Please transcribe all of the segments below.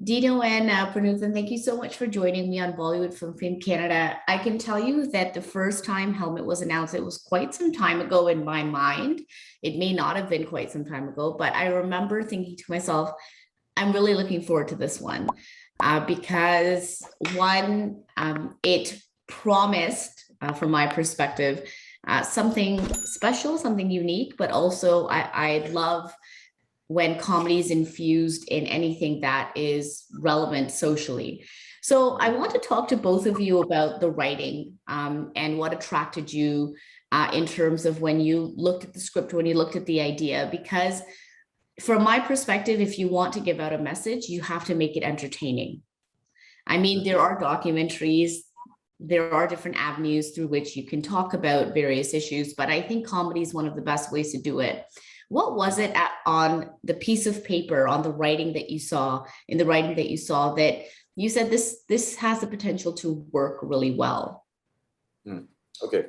Dino and Pranutan, thank you so much for joining me on Bollywood Film Canada. I can tell you that the first time Helmet was announced, it was quite some time ago in my mind. It may not have been quite some time ago, but I remember thinking to myself, I'm really looking forward to this one because one, it promised, from my perspective, something special, something unique, but also I love when comedy is infused in anything that is relevant socially. So I want to talk to both of you about the writing and what attracted you in terms of when you looked at the script, when you looked at the idea, because from my perspective, if you want to give out a message, you have to make it entertaining. I mean, there are documentaries, there are different avenues through which you can talk about various issues, but I think comedy is one of the best ways to do it. What was it on the piece of paper, on the writing that you saw, in the writing that you saw, that you said this has the potential to work really well? Okay.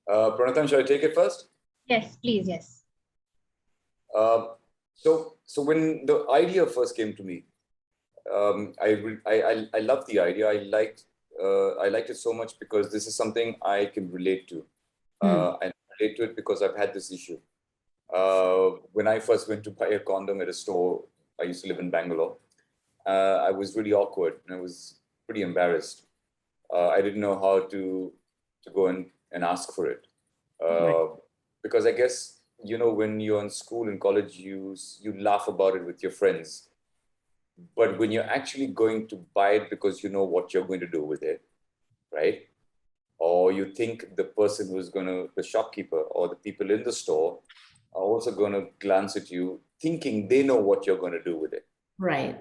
Pranutan, shall I take it first? Yes, please, yes. So when the idea first came to me, I loved the idea. I liked it so much because this is something I can relate to. I relate to it because I've had this issue. When I first went to buy a condom at a store, I used to live in Bangalore. I was really awkward and I was pretty embarrassed. I didn't know how to go and ask for it. Because I guess, you know, when you're in school and college, you laugh about it with your friends. But when you're actually going to buy it because you know what you're going to do with it, right? Or you think the person who's the shopkeeper or the people in the store are also going to glance at you thinking they know what you're going to do with it. Right.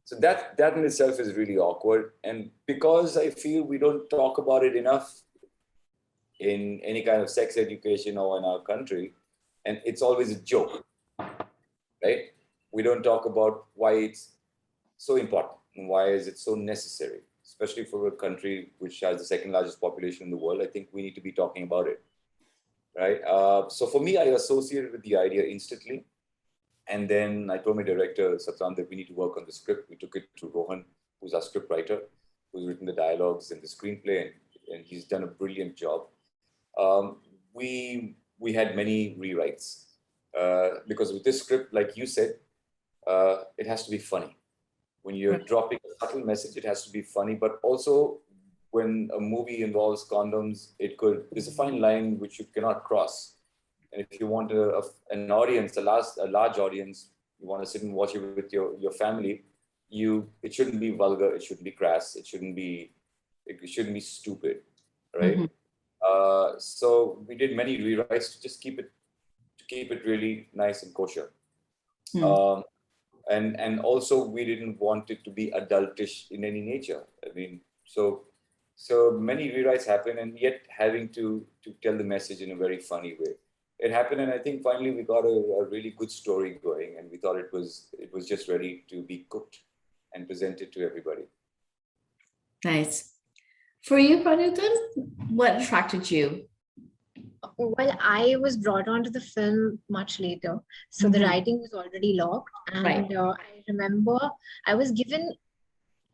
So that in itself is really awkward. And because I feel we don't talk about it enough in any kind of sex education or in our country, and it's always a joke, right? We don't talk about why it's so important and why is it so necessary, especially for a country which has the second largest population in the world. I think we need to be talking about it. Right. So for me, I associated with the idea instantly. And then I told my director, Satram, that we need to work on the script. We took it to Rohan, who's our script writer, who's written the dialogues and the screenplay, and he's done a brilliant job. We had many rewrites because with this script, like you said, it has to be funny. When you're dropping a subtle message, it has to be funny, but also when a movie involves condoms, there's a fine line which you cannot cross. And if you want an audience, a large audience, you want to sit and watch it with your family, it shouldn't be vulgar, it shouldn't be crass, it shouldn't be stupid, right? So we did many rewrites to just keep it really nice and kosher. And also we didn't want it to be adultish in any nature. I mean, so many rewrites happen, and yet having to tell the message in a very funny way. It happened, and I think finally we got a really good story going, and we thought it was just ready to be cooked and presented to everybody. Nice. For you, Pranutan, what attracted you? Well, I was brought onto the film much later, so the writing was already locked, and I remember I was given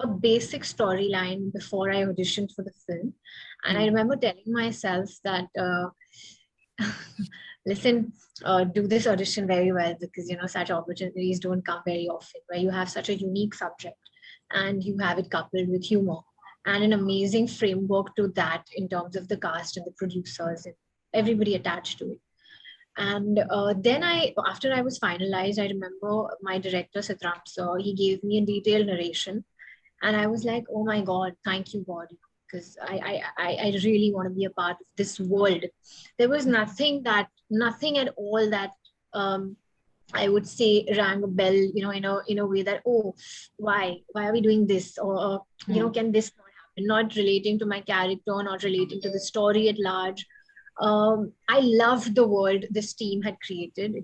a basic storyline before I auditioned for the film. And I remember telling myself that, listen, do this audition very well, because, you know, such opportunities don't come very often, where you have such a unique subject and you have it coupled with humor and an amazing framework to that in terms of the cast and the producers and everybody attached to it. And then after I was finalized, I remember my director, Satram sir, he gave me a detailed narration. And I was like, oh my God, thank you, God, because I really want to be a part of this world. There was nothing at all that I would say rang a bell, you know, in a way that, oh, why are we doing this? Or you know, can this not happen? Not relating to my character, not relating to the story at large. I loved the world this team had created.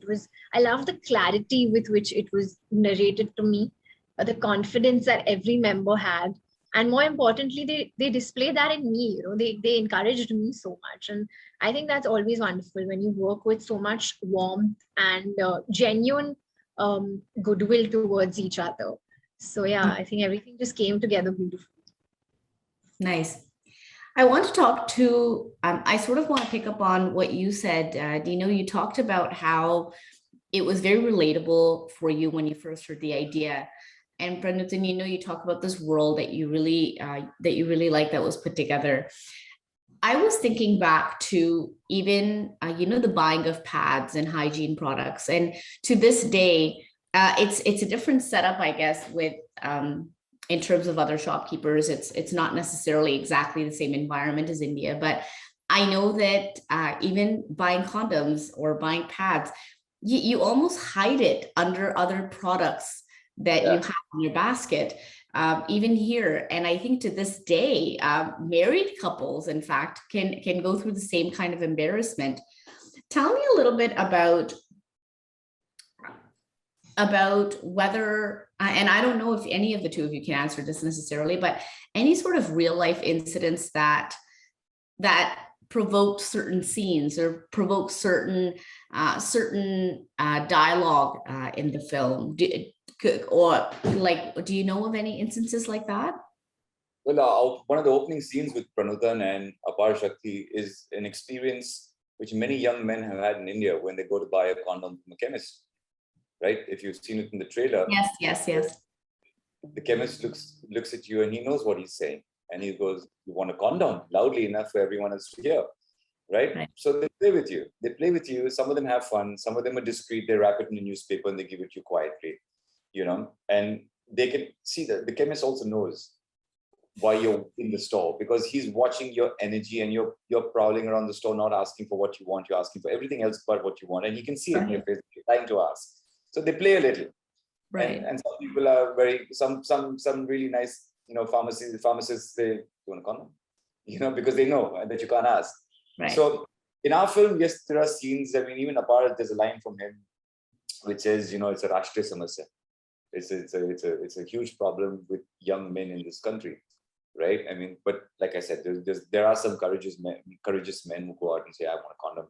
I loved the clarity with which it was narrated to me. The confidence that every member had, and more importantly, they display that in me. You know, they encouraged me so much, and I think that's always wonderful when you work with so much warmth and genuine goodwill towards each other. So yeah, I think everything just came together beautifully. Nice. I want to talk to, I sort of want to pick up on what you said, Dino. You talked about how it was very relatable for you when you first heard the idea. And Pranutan, you talk about this world that you really like that was put together. I was thinking back to even, the buying of pads and hygiene products. And to this day, it's a different setup, I guess, with in terms of other shopkeepers. It's not necessarily exactly the same environment as India, but I know that even buying condoms or buying pads, you almost hide it under other products that you have in your basket. Even here, and I think to this day, married couples, in fact, can go through the same kind of embarrassment. Tell me a little bit about whether, and I don't know if any of the two of you can answer this necessarily, but any sort of real life incidents that provoke certain scenes or provoke certain dialogue in the film. Or like, do you know of any instances like that? Well, one of the opening scenes with Pranutan and Apar Shakti is an experience which many young men have had in India when they go to buy a condom from a chemist, right? If you've seen it in the trailer. Yes. The chemist looks at you and he knows what he's saying. And he goes, "You want a condom?" loudly enough for everyone else to hear, right? So they play with you. Some of them have fun. Some of them are discreet. They wrap it in a newspaper and they give it to you quietly, and they can see that the chemist also knows why you're in the store, because he's watching your energy and you're prowling around the store, not asking for what you want. You're asking for everything else but what you want. And he can see it in your face. You're trying to ask. So they play a little. Right. And some people are some really nice, pharmacists say, "You want a condom?" Because they know that you can't ask. Right. So in our film, yes, there are scenes. I mean, even apart, there's a line from him which says, it's a Rashtriya Samasya. It's a huge problem with young men in this country, right? I mean, but like I said, there are some courageous men who go out and say, "I want a condom,"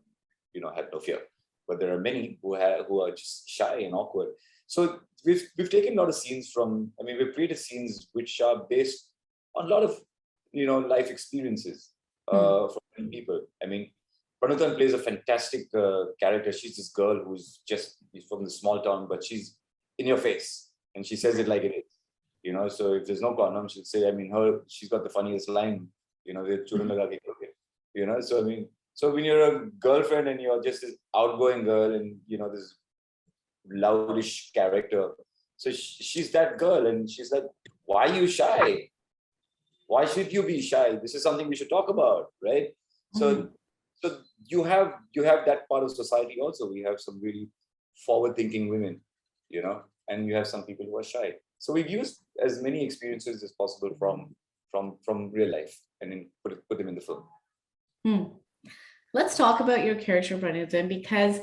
have no fear. But there are many who are just shy and awkward. So we've taken a lot of scenes we've created scenes which are based on a lot of life experiences for many people. I mean, Pranutan plays a fantastic character. She's this girl who's from the small town, but she's in your face and she says it like it is. So if there's no condom, she'll say, she's got the funniest line, so I mean, so when you're a girlfriend and you're just this outgoing girl and this loudish character, so she's that girl and she's like, "Why are you shy? Why should you be shy? This is something we should talk about," right? So you have that part of society also. We have some really forward-thinking women, and you have some people who are shy. So we've used as many experiences as possible from real life and then put them in the film. Let's talk about your character, Pranutan, because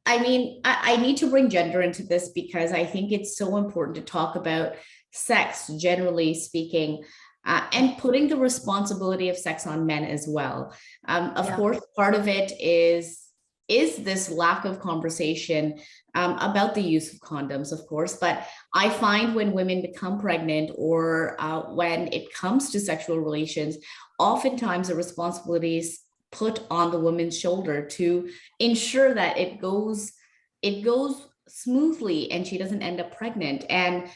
I need to bring gender into this because I think it's so important to talk about sex, generally speaking, and putting the responsibility of sex on men as well. Of course, part of it is this lack of conversation about the use of condoms, of course. But I find when women become pregnant or when it comes to sexual relations, oftentimes the responsibility is put on the woman's shoulder to ensure that it goes smoothly and she doesn't end up pregnant. And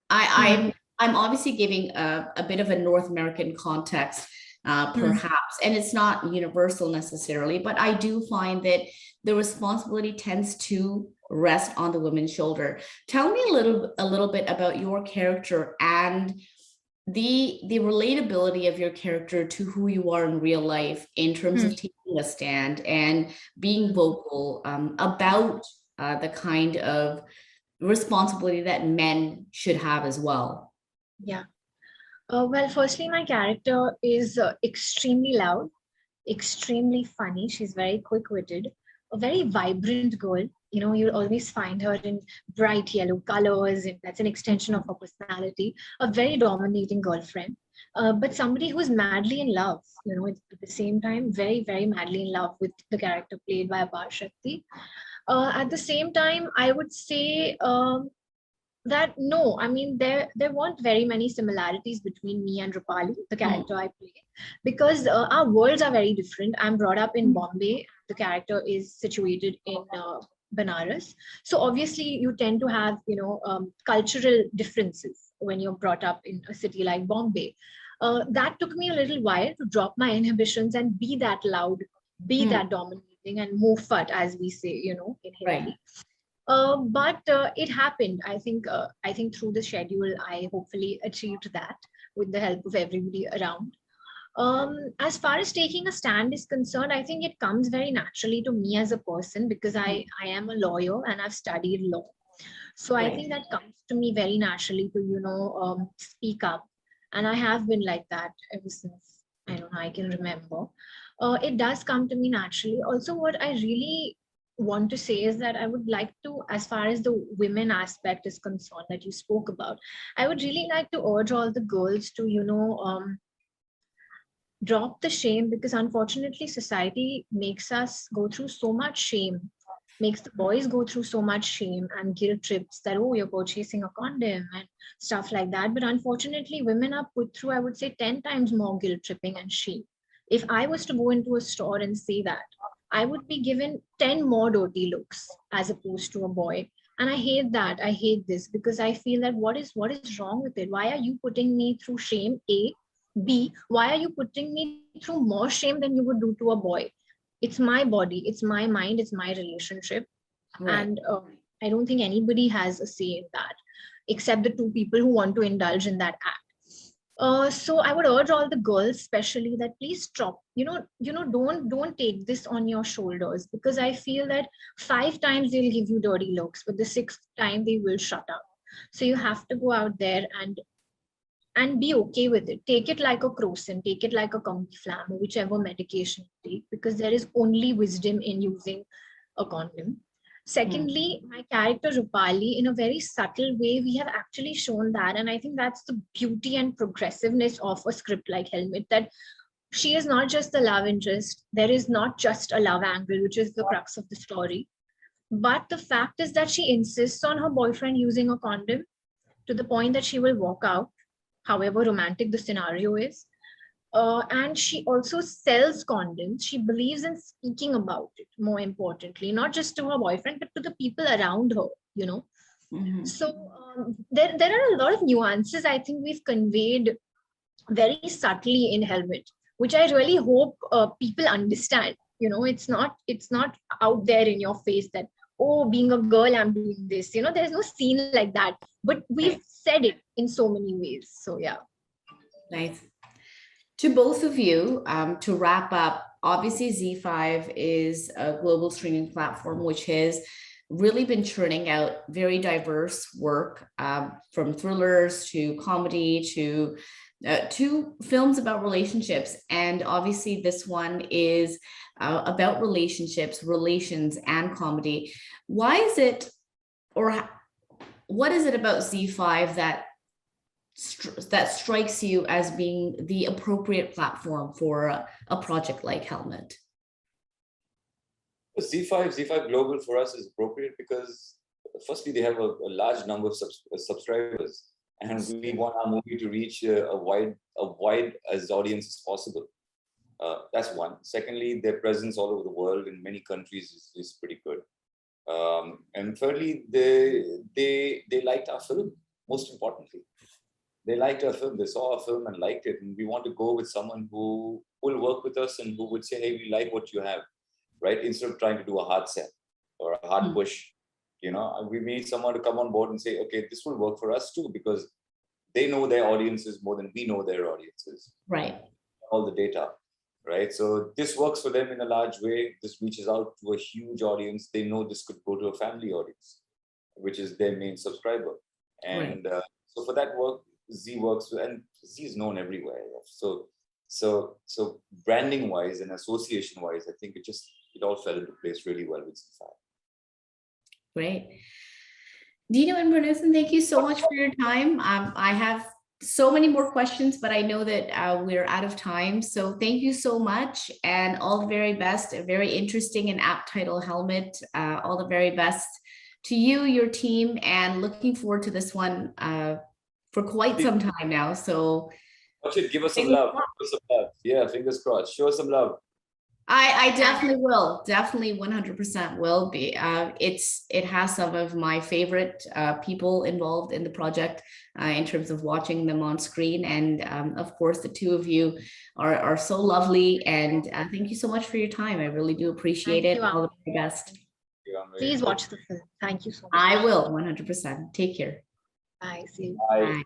I'm obviously giving a bit of a North American context, perhaps, and it's not universal necessarily, but I do find that the responsibility tends to rest on the woman's shoulder. Tell me a little bit about your character and the relatability of your character to who you are in real life in terms of taking a stand and being vocal about the kind of responsibility that men should have as well. Yeah. Well, firstly, my character is extremely loud, extremely funny. She's very quick-witted, a very vibrant girl. You'll always find her in bright yellow colors, and that's an extension of her personality, a very dominating girlfriend, but somebody who's madly in love, at the same time, very, very madly in love with the character played by Apar Shakti. At the same time, I would say that no, I mean there weren't very many similarities between me and Rupali, the character I play, because our worlds are very different. I'm brought up in Bombay. The character is situated in Banaras, so obviously you tend to have cultural differences when you're brought up in a city like Bombay. That took me a little while to drop my inhibitions and be that loud, be that dominating, and move fat, as we say, in Hindi. Right. But it happened. I think through the schedule, I hopefully achieved that with the help of everybody around. As far as taking a stand is concerned, I think it comes very naturally to me as a person because I am a lawyer and I've studied law. So I think that comes to me very naturally to, speak up. And I have been like that ever since, I don't know, I can remember. It does come to me naturally. Also, what I really want to say is that I would like to, as far as the women aspect is concerned that you spoke about, I would really like to urge all the girls to, drop the shame, because unfortunately society makes us go through so much shame, makes the boys go through so much shame and guilt trips that, oh, you're purchasing a condom and stuff like that. But unfortunately women are put through, I would say, 10 times more guilt tripping and shame. If I was to go into a store and say that, I would be given 10 more dirty looks as opposed to a boy. And I hate that. I hate this because I feel that what is wrong with it? Why are you putting me through shame? A. B, why are you putting me through more shame than you would do to a boy? It's my body, it's my mind, it's my relationship. Right. And I don't think anybody has a say in that, except the two people who want to indulge in that act. So I would urge all the girls, especially, that please stop. Don't take this on your shoulders, because I feel that 5 times they'll give you dirty looks, but the 6th time they will shut up. So you have to go out there and be okay with it. Take it like a crocin, take it like a Combi-Flam, or whichever medication you take, because there is only wisdom in using a condom. Secondly, my character Rupali, in a very subtle way, we have actually shown that. And I think that's the beauty and progressiveness of a script like Helmet, that she is not just the love interest. There is not just a love angle, which is the crux of the story. But the fact is that she insists on her boyfriend using a condom to the point that she will walk out, however romantic the scenario is. And she also sells condoms. She believes in speaking about it, more importantly, not just to her boyfriend, but to the people around her. So there are a lot of nuances I think we've conveyed very subtly in Helmet, which I really hope people understand. It's not out there in your face that, oh, being a girl, I'm doing this. There's no scene like that. But we've said it in so many ways. So yeah. Nice. To both of you, to wrap up, obviously Zee5 is a global streaming platform which has really been churning out very diverse work, from thrillers to comedy to films about relationships. And obviously this one is about relationships, relations, and comedy. Why is it, or what is it about Zee5 that strikes you as being the appropriate platform for a project like Helmet? Zee5 Global for us is appropriate because firstly, they have a large number of subscribers, and we want our movie to reach a wide as audience as possible. That's one. Secondly, their presence all over the world in many countries is pretty good. And thirdly, they liked our film, most importantly. They liked our film, they saw our film and liked it. And we want to go with someone who will work with us and who would say, hey, we like what you have, right? Instead of trying to do a hard sell or a hard push, we need someone to come on board and say, okay, this will work for us too, because they know their audiences more than we know their audiences. Right. All the data, right? So this works for them in a large way. This reaches out to a huge audience. They know this could go to a family audience, which is their main subscriber. And so for that work, Zee works, and Zee is known everywhere. So branding wise and association wise, I think it all fell into place really well with Zee5. Great. Dino and Pranutan, thank you so much for your time. I have so many more questions, but I know that we're out of time. So thank you so much, and all the very best. A very interesting and apt title, Helmet. All the very best to you, your team, and looking forward to this one for quite some time now. So Watch it, give us some love. Give us some love. Yeah, fingers crossed. Show us some love. I definitely will. Definitely 100% will be. It has some of my favorite people involved in the project in terms of watching them on screen. And of course, the two of you are so lovely. And thank you so much for your time. I really do appreciate Thank it. you, All the Amrit. very best. Please watch the film. Thank you so much. I will 100%. Take care. Bye. See you. Bye. Bye.